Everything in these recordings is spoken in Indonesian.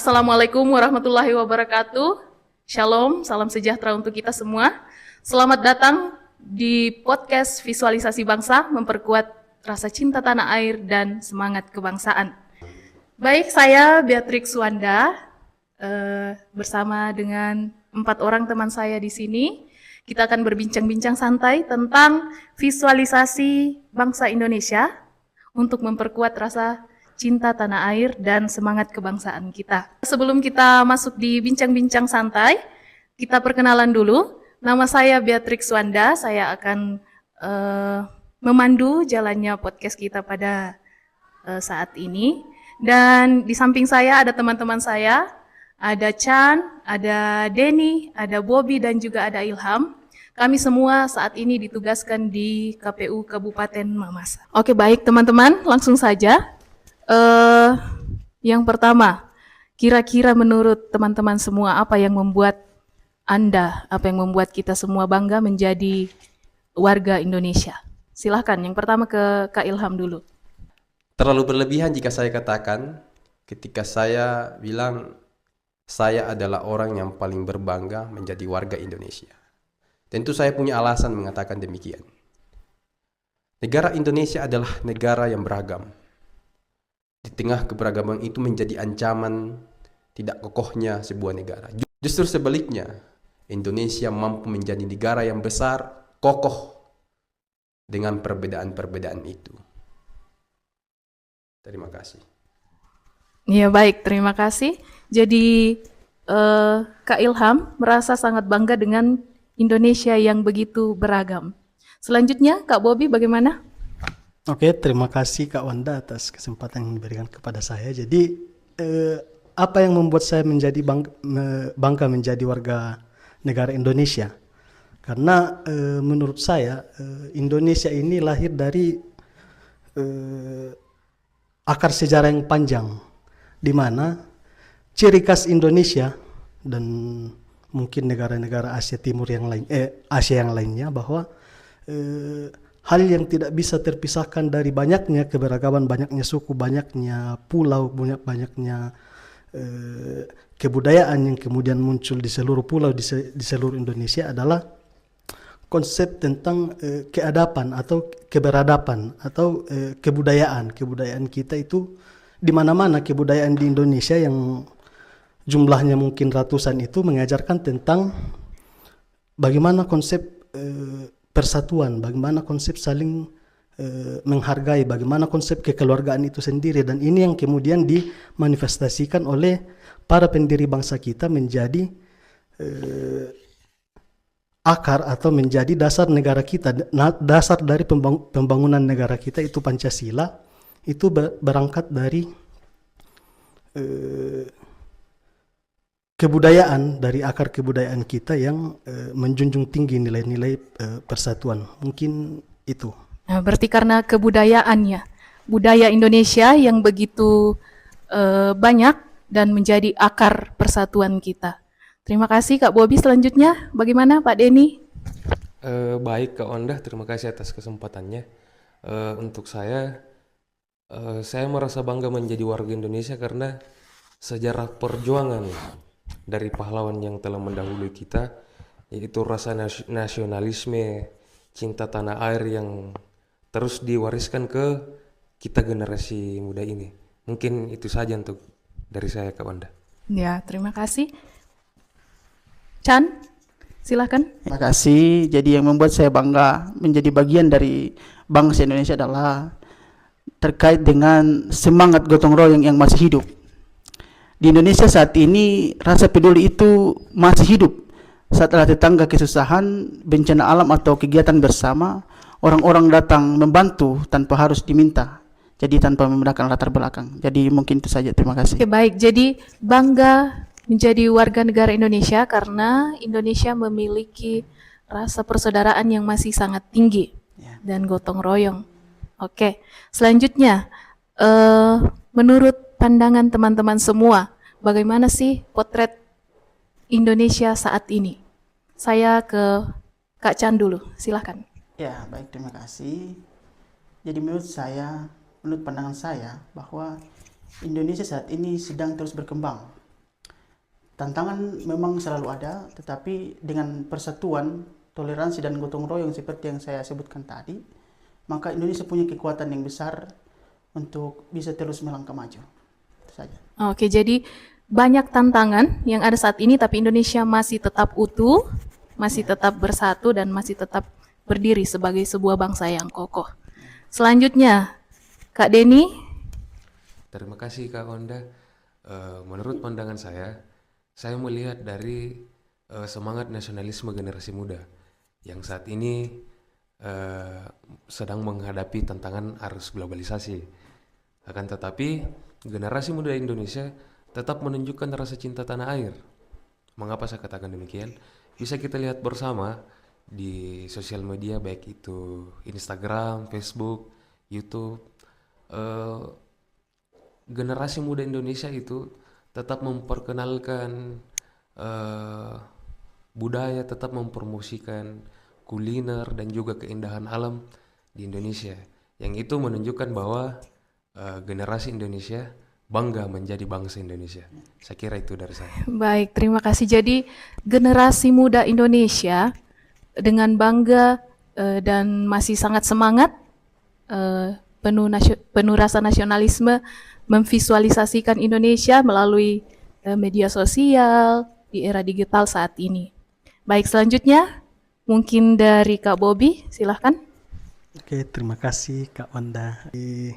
Assalamualaikum warahmatullahi wabarakatuh. Shalom, salam sejahtera untuk kita semua. Selamat datang di podcast Visualisasi Bangsa, memperkuat rasa cinta tanah air dan semangat kebangsaan. Baik, saya Beatrix Wanda bersama dengan 4 orang teman saya di sini. Kita akan berbincang-bincang santai tentang visualisasi bangsa Indonesia untuk memperkuat rasa cinta tanah air dan semangat kebangsaan kita. Sebelum kita masuk di bincang-bincang santai, kita perkenalan dulu. Nama saya Beatrix Wanda, saya akan memandu jalannya podcast kita pada saat ini. Dan di samping saya ada teman-teman saya, ada Chan, ada Denny, ada Bobby, dan juga ada Ilham. Kami semua saat ini ditugaskan di KPU Kabupaten Mamasa. Oke, baik teman-teman, langsung saja. Yang pertama, kira-kira menurut teman-teman semua apa yang membuat Anda, apa yang membuat kita semua bangga menjadi warga Indonesia? Silahkan, yang pertama ke Kak Ilham dulu. Terlalu berlebihan jika saya katakan ketika saya bilang saya adalah orang yang paling berbangga menjadi warga Indonesia. Tentu saya punya alasan mengatakan demikian. Negara Indonesia adalah negara yang beragam. Di tengah keberagaman itu menjadi ancaman tidak kokohnya sebuah negara. Justru sebaliknya, Indonesia mampu menjadi negara yang besar, kokoh dengan perbedaan-perbedaan itu. Terima kasih. Ya baik, terima kasih. Jadi Kak Ilham merasa sangat bangga dengan Indonesia yang begitu beragam. Selanjutnya Kak Bobby bagaimana? Oke, terima kasih Kak Wanda atas kesempatan yang diberikan kepada saya. Jadi, apa yang membuat saya menjadi bangga menjadi warga negara Indonesia? Karena menurut saya, Indonesia ini lahir dari akar sejarah yang panjang, di mana ciri khas Indonesia dan mungkin negara-negara Asia Timur yang lain, Asia yang lainnya, bahwa hal yang tidak bisa terpisahkan dari banyaknya keberagaman, banyaknya suku, banyaknya pulau, banyaknya kebudayaan yang kemudian muncul di seluruh pulau di seluruh Indonesia adalah konsep tentang keadapan atau keberadaban atau kebudayaan kita itu di mana-mana. Kebudayaan di Indonesia yang jumlahnya mungkin ratusan itu mengajarkan tentang bagaimana konsep persatuan, bagaimana konsep saling menghargai, bagaimana konsep kekeluargaan itu sendiri, dan ini yang kemudian dimanifestasikan oleh para pendiri bangsa kita menjadi akar atau menjadi dasar negara kita. Dasar dari pembangunan negara kita itu Pancasila, itu berangkat dari kebudayaan, dari akar kebudayaan kita yang menjunjung tinggi nilai-nilai persatuan. Mungkin itu. Nah, berarti karena kebudayaannya, budaya Indonesia yang begitu banyak dan menjadi akar persatuan kita. Terima kasih Kak Bobby. Selanjutnya bagaimana Pak Denny? Baik Kak Wanda, terima kasih atas kesempatannya. Untuk saya merasa bangga menjadi warga Indonesia karena sejarah perjuangan dari pahlawan yang telah mendahului kita, yaitu rasa nasionalisme, cinta tanah air yang terus diwariskan ke kita generasi muda ini. Mungkin itu saja untuk dari saya Kak Wanda. Ya, terima kasih. Chan, silakan. Terima kasih. Jadi yang membuat saya bangga menjadi bagian dari bangsa Indonesia adalah terkait dengan semangat gotong royong yang masih hidup. Di Indonesia saat ini rasa peduli itu masih hidup. Setelah tetangga kesusahan, bencana alam atau kegiatan bersama, orang-orang datang membantu tanpa harus diminta. Jadi tanpa membedakan latar belakang. Jadi mungkin itu saja. Terima kasih. Oke, baik. Jadi bangga menjadi warga negara Indonesia karena Indonesia memiliki rasa persaudaraan yang masih sangat tinggi dan gotong royong. Oke, selanjutnya menurut pandangan teman-teman semua, bagaimana sih potret Indonesia saat ini? Saya ke Kak Chan dulu, silahkan. Ya, baik, terima kasih. Jadi menurut pandangan saya bahwa Indonesia saat ini sedang terus berkembang. Tantangan memang selalu ada, tetapi dengan persatuan, toleransi dan gotong royong seperti yang saya sebutkan tadi, maka Indonesia punya kekuatan yang besar untuk bisa terus melangkah maju. Itu saja. Oke, jadi banyak tantangan yang ada saat ini, tapi Indonesia masih tetap utuh, masih tetap bersatu, dan masih tetap berdiri sebagai sebuah bangsa yang kokoh. Selanjutnya, Kak Denny. Terima kasih Kak Onda. Menurut pandangan saya melihat dari semangat nasionalisme generasi muda yang saat ini sedang menghadapi tantangan arus globalisasi. Akan tetapi, generasi muda Indonesia tetap menunjukkan rasa cinta tanah air. Mengapa saya katakan demikian? Bisa kita lihat bersama di sosial media, baik itu Instagram, Facebook, YouTube. Generasi muda Indonesia itu tetap memperkenalkan budaya, tetap mempromosikan kuliner dan juga keindahan alam di Indonesia. Yang itu menunjukkan bahwa generasi Indonesia bangga menjadi bangsa Indonesia. Saya kira itu dari saya. Baik, terima kasih. Jadi generasi muda Indonesia dengan bangga dan masih sangat semangat, penuh rasa nasionalisme, memvisualisasikan Indonesia melalui media sosial di era digital saat ini. Baik, selanjutnya mungkin dari Kak Bobby, silahkan. Oke, terima kasih Kak Wanda. Di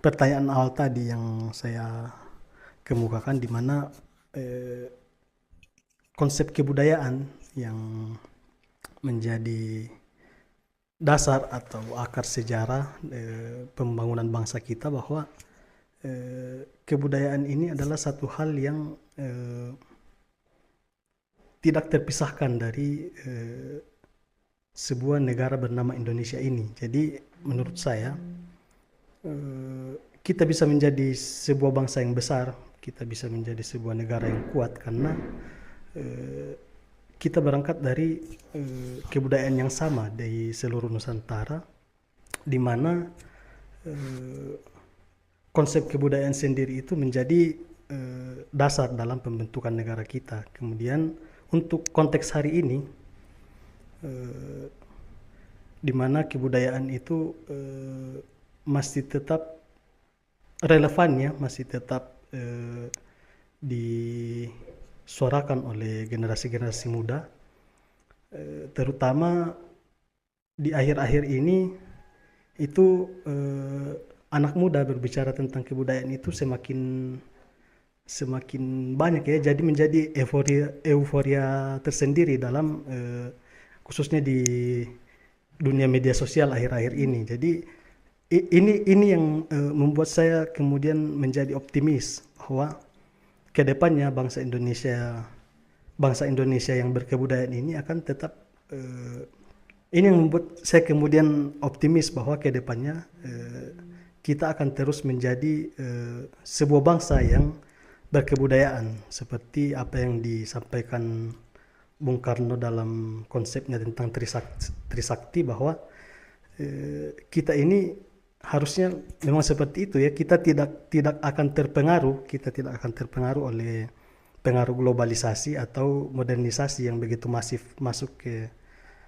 pertanyaan awal tadi yang saya kemukakan, di mana konsep kebudayaan yang menjadi dasar atau akar sejarah pembangunan bangsa kita, bahwa kebudayaan ini adalah satu hal yang tidak terpisahkan dari sebuah negara bernama Indonesia ini. Jadi menurut saya kita bisa menjadi sebuah bangsa yang besar, kita bisa menjadi sebuah negara yang kuat karena kita berangkat dari kebudayaan yang sama di seluruh Nusantara, di mana konsep kebudayaan sendiri itu menjadi dasar dalam pembentukan negara kita. Kemudian untuk konteks hari ini, di mana kebudayaan itu masih tetap relevan, ya, masih tetap disuarakan oleh generasi-generasi muda, terutama di akhir-akhir ini itu anak muda berbicara tentang kebudayaan itu semakin banyak, ya, jadi menjadi euforia tersendiri dalam khususnya di dunia media sosial akhir-akhir ini. Jadi ini yang membuat saya kemudian menjadi optimis bahwa kedepannya bangsa Indonesia yang berkebudayaan ini akan tetap ini yang membuat saya kemudian optimis bahwa kedepannya kita akan terus menjadi sebuah bangsa yang berkebudayaan, seperti apa yang disampaikan Bung Karno dalam konsepnya tentang Trisakti, bahwa kita ini harusnya memang seperti itu, ya. Kita tidak akan terpengaruh oleh pengaruh globalisasi atau modernisasi yang begitu masif masuk ke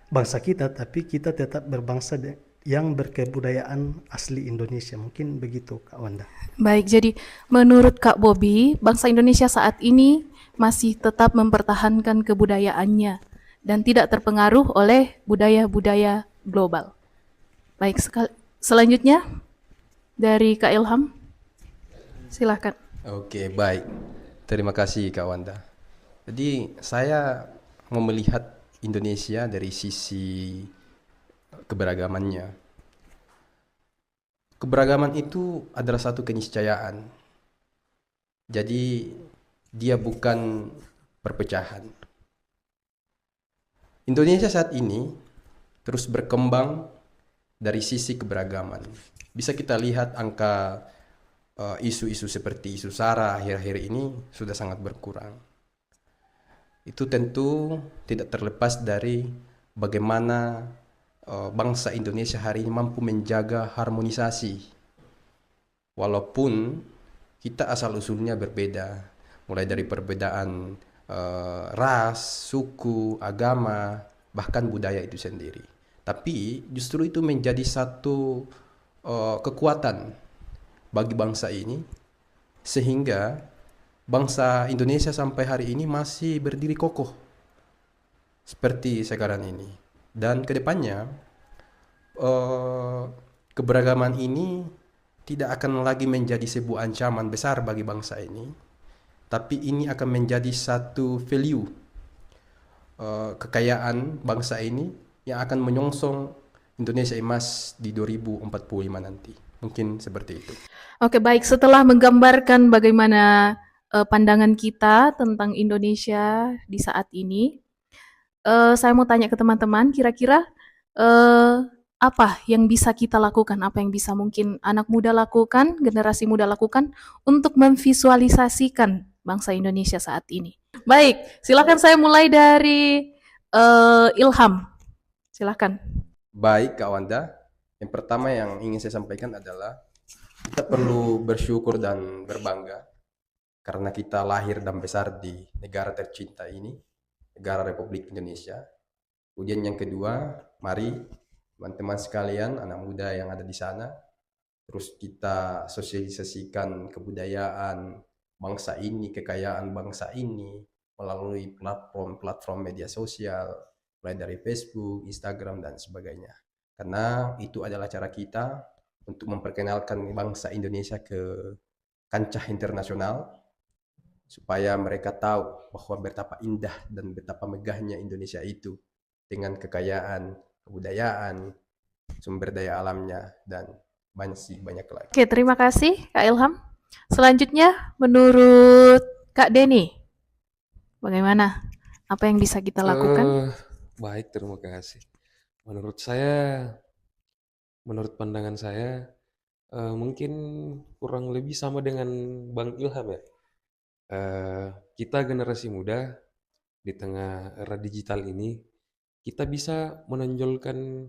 bangsa kita, tapi kita tetap berbangsa yang berkebudayaan asli Indonesia. Mungkin begitu, Kak Wanda. Baik, jadi menurut Kak Bobby, bangsa Indonesia saat ini masih tetap mempertahankan kebudayaannya dan tidak terpengaruh oleh budaya-budaya global. Baik, selanjutnya dari Kak Ilham, silahkan. Oke, baik. Terima kasih Kak Wanda. Jadi saya mau melihat Indonesia dari sisi keberagamannya. Keberagaman itu adalah satu keniscayaan. Jadi dia bukan perpecahan. Indonesia saat ini terus berkembang dari sisi keberagaman. Bisa kita lihat angka isu-isu seperti isu SARA akhir-akhir ini sudah sangat berkurang. Itu tentu tidak terlepas dari bagaimana bangsa Indonesia hari ini mampu menjaga harmonisasi. Walaupun kita asal-usulnya berbeda, mulai dari perbedaan ras, suku, agama, bahkan budaya itu sendiri. Tapi justru itu menjadi satu kekuatan bagi bangsa ini, sehingga bangsa Indonesia sampai hari ini masih berdiri kokoh seperti sekarang ini. Dan kedepannya keberagaman ini tidak akan lagi menjadi sebuah ancaman besar bagi bangsa ini, tapi ini akan menjadi satu value kekayaan bangsa ini yang akan menyongsong Indonesia emas di 2045 nanti. Mungkin seperti itu. Oke, baik. Setelah menggambarkan bagaimana pandangan kita tentang Indonesia di saat ini, saya mau tanya ke teman-teman, kira-kira apa yang bisa kita lakukan, apa yang bisa mungkin anak muda lakukan, generasi muda lakukan untuk memvisualisasikan bangsa Indonesia saat ini. Baik, silakan saya mulai dari Ilham. Silakan. Baik, Kak Wanda. Yang pertama yang ingin saya sampaikan adalah kita perlu bersyukur dan berbangga karena kita lahir dan besar di negara tercinta ini, negara Republik Indonesia. Kemudian yang kedua, mari teman-teman sekalian, anak muda yang ada di sana, terus kita sosialisasikan kebudayaan bangsa ini, kekayaan bangsa ini melalui platform media sosial, mulai dari Facebook, Instagram, dan sebagainya. Karena itu adalah cara kita untuk memperkenalkan bangsa Indonesia ke kancah internasional, supaya mereka tahu bahwa betapa indah dan betapa megahnya Indonesia itu dengan kekayaan, kebudayaan, sumber daya alamnya, dan banyak lagi. Oke, terima kasih Kak Ilham. Selanjutnya, menurut Kak Denny, bagaimana? Apa yang bisa kita lakukan? Baik, terima kasih. Menurut pandangan saya, mungkin kurang lebih sama dengan Bang Ilham ya. Kita generasi muda di tengah era digital ini, kita bisa menonjolkan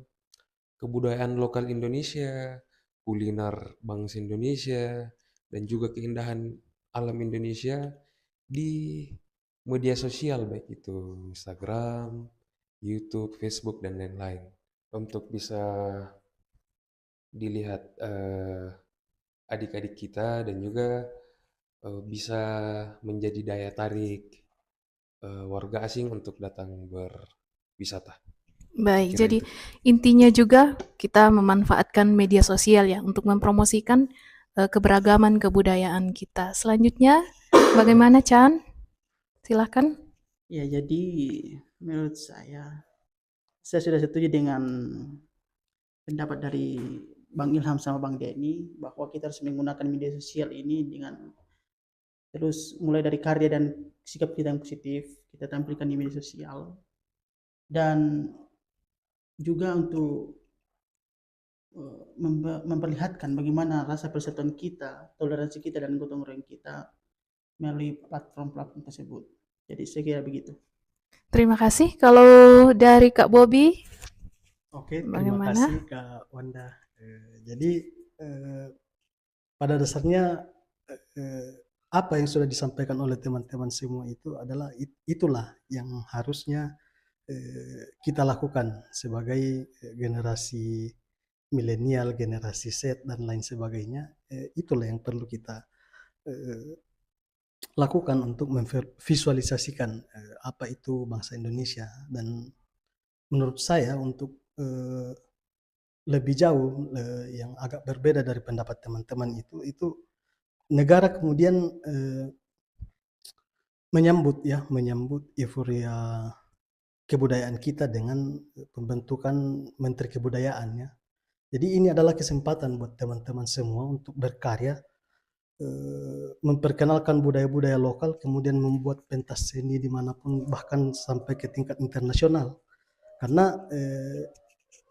kebudayaan lokal Indonesia, kuliner bangsa Indonesia, dan juga keindahan alam Indonesia di media sosial, baik itu Instagram, YouTube, Facebook, dan lain-lain, untuk bisa dilihat adik-adik kita dan juga bisa menjadi daya tarik warga asing untuk datang berwisata. Baik, Kira jadi itu. intinya juga kita memanfaatkan media sosial ya untuk mempromosikan keberagaman kebudayaan kita. Selanjutnya, bagaimana Chan? Silahkan. Ya, jadi menurut saya sudah setuju dengan pendapat dari Bang Ilham sama Bang Denny bahwa kita harus menggunakan media sosial ini dengan terus mulai dari karya dan sikap kita yang positif kita tampilkan di media sosial, dan juga untuk memperlihatkan bagaimana rasa persatuan kita, toleransi kita, dan gotong royong kita melalui platform-platform tersebut. Jadi saya kira begitu. Terima kasih. Kalau dari Kak Bobby, Oke, terima bagaimana? kasih Kak Wanda. Jadi pada dasarnya apa yang sudah disampaikan oleh teman-teman semua itu adalah itulah yang harusnya kita lakukan sebagai generasi milenial, generasi Z, dan lain sebagainya. Itulah yang perlu kita lakukan untuk memvisualisasikan apa itu bangsa Indonesia. Dan menurut saya untuk lebih jauh yang agak berbeda dari pendapat teman-teman itu negara kemudian menyambut euforia kebudayaan kita dengan pembentukan Menteri Kebudayaan ya. Jadi ini adalah kesempatan buat teman-teman semua untuk berkarya, memperkenalkan budaya-budaya lokal, kemudian membuat pentas seni dimanapun, bahkan sampai ke tingkat internasional. Karena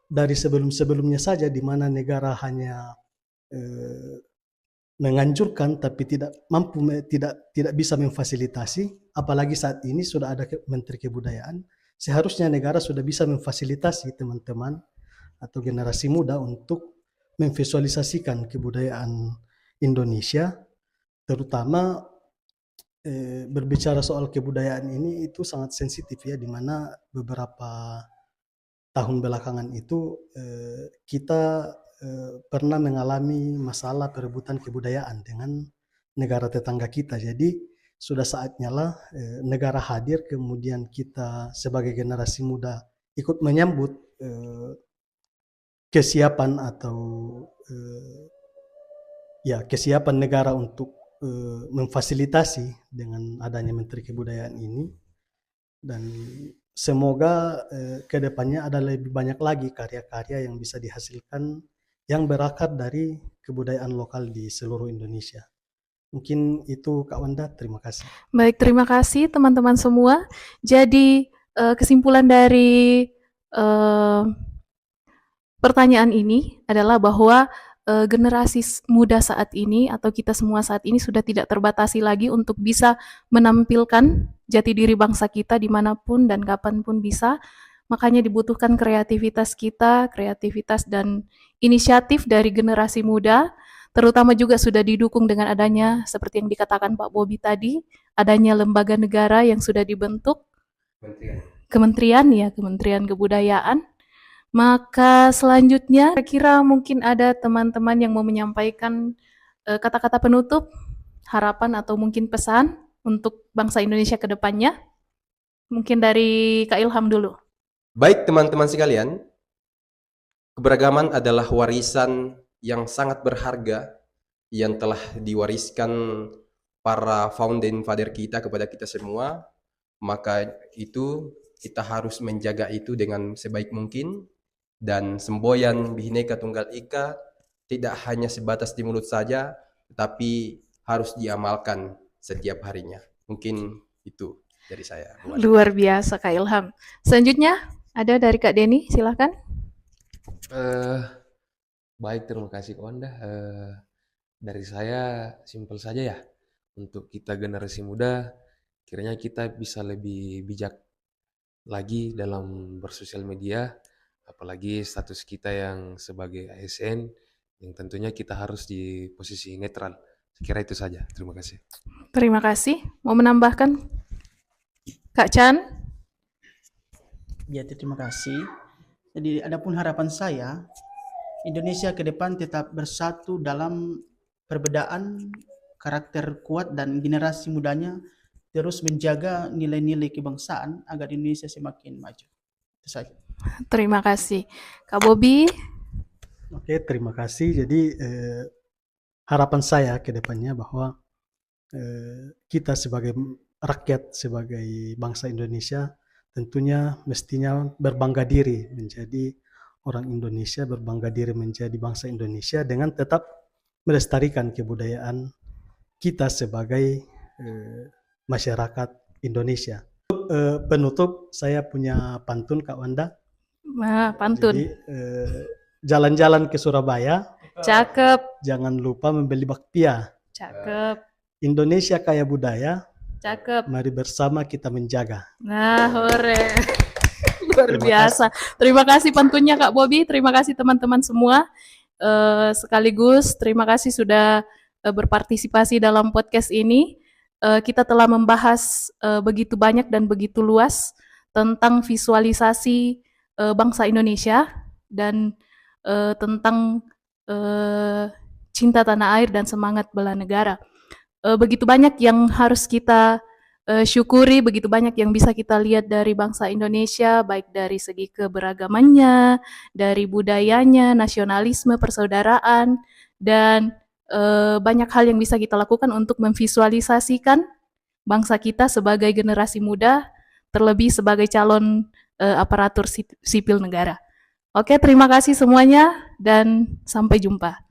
dari sebelum-sebelumnya saja di mana negara hanya menganjurkan tapi tidak mampu, tidak bisa memfasilitasi, apalagi saat ini sudah ada Menteri Kebudayaan, seharusnya negara sudah bisa memfasilitasi teman-teman atau generasi muda untuk memvisualisasikan kebudayaan Indonesia, terutama berbicara soal kebudayaan ini itu sangat sensitif ya, di mana beberapa tahun belakangan itu kita pernah mengalami masalah perebutan kebudayaan dengan negara tetangga kita. Jadi sudah saatnya lah negara hadir, kemudian kita sebagai generasi muda ikut menyambut kesiapan atau kesiapan negara untuk memfasilitasi dengan adanya Menteri Kebudayaan ini, dan semoga ke depannya ada lebih banyak lagi karya-karya yang bisa dihasilkan yang berakar dari kebudayaan lokal di seluruh Indonesia. Mungkin itu Kak Wanda, terima kasih. Baik, terima kasih teman-teman semua. Jadi kesimpulan dari pertanyaan ini adalah bahwa generasi muda saat ini atau kita semua saat ini sudah tidak terbatasi lagi untuk bisa menampilkan jati diri bangsa kita dimanapun dan kapanpun bisa. Makanya dibutuhkan kreativitas kita, kreativitas dan inisiatif dari generasi muda, terutama juga sudah didukung dengan adanya, seperti yang dikatakan Pak Bobi tadi, adanya lembaga negara yang sudah dibentuk, Kementerian Kebudayaan. Maka selanjutnya, kira-kira mungkin ada teman-teman yang mau menyampaikan kata-kata penutup, harapan atau mungkin pesan untuk bangsa Indonesia ke depannya. Mungkin dari Kak Ilham dulu. Baik teman-teman sekalian, keberagaman adalah warisan yang sangat berharga yang telah diwariskan para founding father kita kepada kita semua. Maka itu kita harus menjaga itu dengan sebaik mungkin. Dan semboyan Bhinneka Tunggal Ika tidak hanya sebatas di mulut saja, tetapi harus diamalkan setiap harinya. Mungkin itu dari saya. Luar biasa Kak Ilham. Selanjutnya ada dari Kak Denny, silakan. Baik, terima kasih Kak Wanda. Dari saya simpel saja ya. Untuk kita generasi muda, kiranya kita bisa lebih bijak lagi dalam bersosial media. Apalagi status kita yang sebagai ASN, yang tentunya kita harus di posisi netral. Sekira itu saja. Terima kasih. Terima kasih. Mau menambahkan? Kak Chan? Ya, terima kasih. Jadi adapun harapan saya, Indonesia ke depan tetap bersatu dalam perbedaan, karakter kuat, dan generasi mudanya terus menjaga nilai-nilai kebangsaan agar Indonesia semakin maju. Itu saja. Terima kasih. Kak Bobi? Oke, terima kasih. Jadi harapan saya ke depannya bahwa kita sebagai rakyat, sebagai bangsa Indonesia, tentunya mestinya berbangga diri menjadi orang Indonesia, berbangga diri menjadi bangsa Indonesia dengan tetap melestarikan kebudayaan kita sebagai masyarakat Indonesia. Penutup, saya punya pantun Kak Wanda. Pantun. Jadi jalan-jalan ke Surabaya, Cakep. jangan lupa membeli bakpia. Cakep. Indonesia kaya budaya, Cakep. mari bersama kita menjaga. Nah, hore. Luar Terima biasa. Terima kasih pantunnya Kak Bobi, terima kasih teman-teman semua. Sekaligus terima kasih sudah berpartisipasi dalam podcast ini. Kita telah membahas begitu banyak dan begitu luas tentang visualisasi bangsa Indonesia dan tentang cinta tanah air dan semangat bela negara. Begitu banyak yang harus kita syukuri, begitu banyak yang bisa kita lihat dari bangsa Indonesia, baik dari segi keberagamannya, dari budayanya, nasionalisme, persaudaraan, dan banyak hal yang bisa kita lakukan untuk memvisualisasikan bangsa kita sebagai generasi muda, terlebih sebagai calon aparatur sipil negara. Oke, terima kasih semuanya dan sampai jumpa.